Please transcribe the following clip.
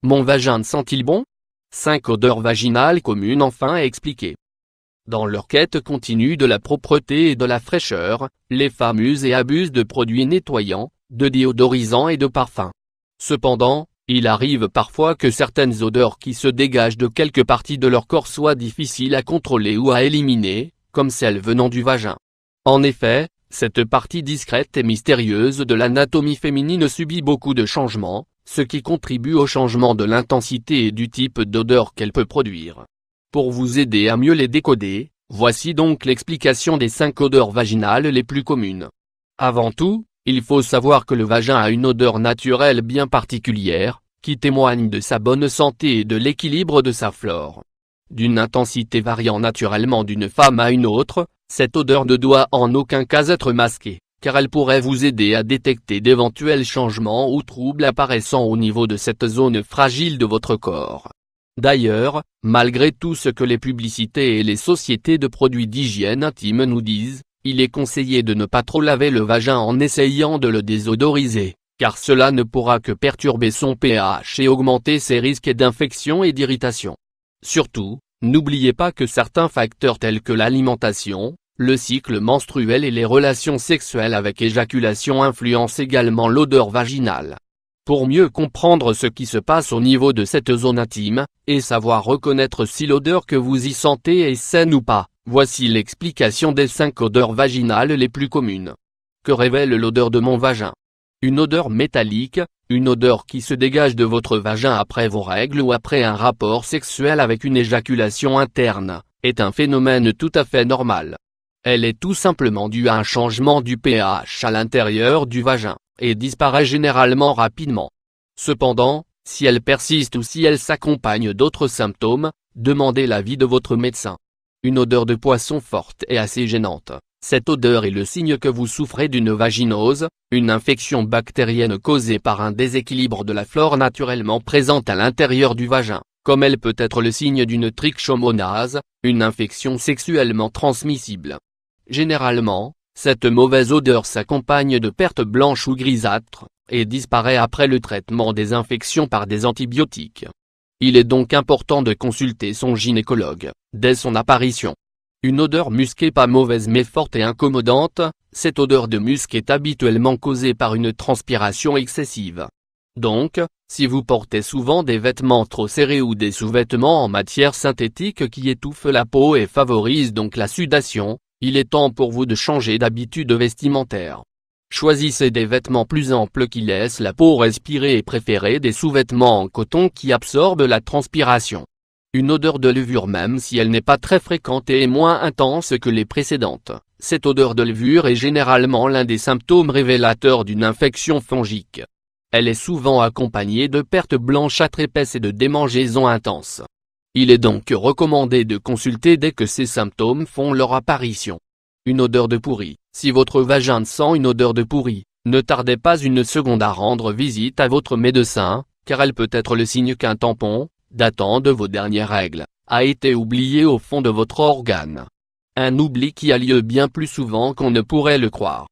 Mon vagin sent-il bon? 5 odeurs vaginales communes enfin expliquées. Dans leur quête continue de la propreté et de la fraîcheur, les femmes usent et abusent de produits nettoyants, de déodorisants et de parfums. Cependant, il arrive parfois que certaines odeurs qui se dégagent de quelque partie de leur corps soient difficiles à contrôler ou à éliminer, comme celles venant du vagin. En effet, cette partie discrète et mystérieuse de l'anatomie féminine subit beaucoup de changements, ce qui contribue au changement de l'intensité et du type d'odeur qu'elle peut produire. Pour vous aider à mieux les décoder, voici donc l'explication des 5 odeurs vaginales les plus communes. Avant tout, il faut savoir que le vagin a une odeur naturelle bien particulière, qui témoigne de sa bonne santé et de l'équilibre de sa flore. D'une intensité variant naturellement d'une femme à une autre, cette odeur ne doit en aucun cas être masquée, car elle pourrait vous aider à détecter d'éventuels changements ou troubles apparaissant au niveau de cette zone fragile de votre corps. D'ailleurs, malgré tout ce que les publicités et les sociétés de produits d'hygiène intime nous disent, il est conseillé de ne pas trop laver le vagin en essayant de le désodoriser, car cela ne pourra que perturber son pH et augmenter ses risques d'infection et d'irritation. Surtout, n'oubliez pas que certains facteurs tels que l'alimentation, le cycle menstruel et les relations sexuelles avec éjaculation influencent également l'odeur vaginale. Pour mieux comprendre ce qui se passe au niveau de cette zone intime, et savoir reconnaître si l'odeur que vous y sentez est saine ou pas, voici l'explication des 5 odeurs vaginales les plus communes. Que révèle l'odeur de mon vagin? Une odeur métallique, une odeur qui se dégage de votre vagin après vos règles ou après un rapport sexuel avec une éjaculation interne, est un phénomène tout à fait normal. Elle est tout simplement due à un changement du pH à l'intérieur du vagin, et disparaît généralement rapidement. Cependant, si elle persiste ou si elle s'accompagne d'autres symptômes, demandez l'avis de votre médecin. Une odeur de poisson forte et assez gênante. Cette odeur est le signe que vous souffrez d'une vaginose, une infection bactérienne causée par un déséquilibre de la flore naturellement présente à l'intérieur du vagin, comme elle peut être le signe d'une trichomonase, une infection sexuellement transmissible. Généralement, cette mauvaise odeur s'accompagne de pertes blanches ou grisâtres, et disparaît après le traitement des infections par des antibiotiques. Il est donc important de consulter son gynécologue, dès son apparition. Une odeur musquée pas mauvaise mais forte et incommodante, cette odeur de musc est habituellement causée par une transpiration excessive. Donc, si vous portez souvent des vêtements trop serrés ou des sous-vêtements en matière synthétique qui étouffent la peau et favorisent donc la sudation, il est temps pour vous de changer d'habitude vestimentaire. Choisissez des vêtements plus amples qui laissent la peau respirer et préférez des sous-vêtements en coton qui absorbent la transpiration. Une odeur de levure même si elle n'est pas très fréquente et est moins intense que les précédentes, cette odeur de levure est généralement l'un des symptômes révélateurs d'une infection fongique. Elle est souvent accompagnée de pertes blanchâtres épaisses et de démangeaisons intenses. Il est donc recommandé de consulter dès que ces symptômes font leur apparition. Une odeur de pourri. Si votre vagin sent une odeur de pourri, ne tardez pas une seconde à rendre visite à votre médecin, car elle peut être le signe qu'un tampon, datant de vos dernières règles, a été oublié au fond de votre organe. Un oubli qui a lieu bien plus souvent qu'on ne pourrait le croire.